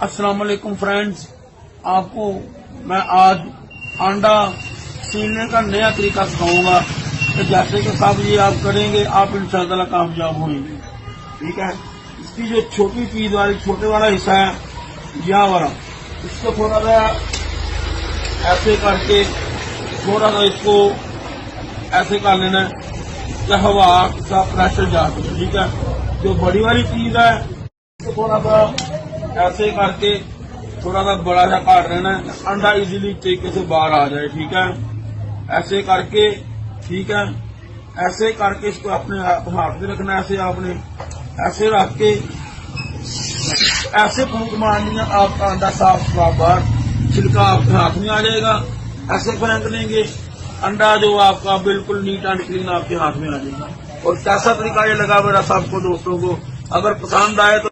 السلام علیکم فرینڈز، آپ کو میں آج انڈا چھیلنے کا نیا طریقہ سکھاؤں گا کہ جیسے کہ صاحب یہ آپ کریں گے آپ انشاءاللہ کامیاب ہوئیں گے. ٹھیک ہے، اس کی جو چھوٹی چیز والی چھوٹے والا حصہ ہے یہاں والا، اس کو تھوڑا سا ایسے کر کے تھوڑا سا اس کو ایسے کر لینا ہے کہ ہوا کا پریشر جا سکے. ٹھیک ہے، جو بڑی والی چیز ہے اس کو تھوڑا سا ایسے کر کے تھوڑا سا بڑا سا کاٹ لینا ہے، انڈا ایزیلی طریقے سے باہر آ جائے. ٹھیک ہے، ایسے کر کے، ٹھیک ہے، ایسے کر کے اس کو اپنے ہاتھ میں رکھنا ہے. ایسے آپ نے ایسے رکھ کے ایسے پھونک مارنی ہے، آپ کا انڈا صاف صاف باہر چھلکا آپ کے ہاتھ میں آ جائے گا. ایسے پھینک لیں گے، انڈا جو آپ کا بالکل نیٹ اینڈ کلین آپ کے ہاتھ میں آ جائے گا. اور کیسا طریقہ یہ لگا میرا سب کو دوستوں کو اگر پسند آئے تو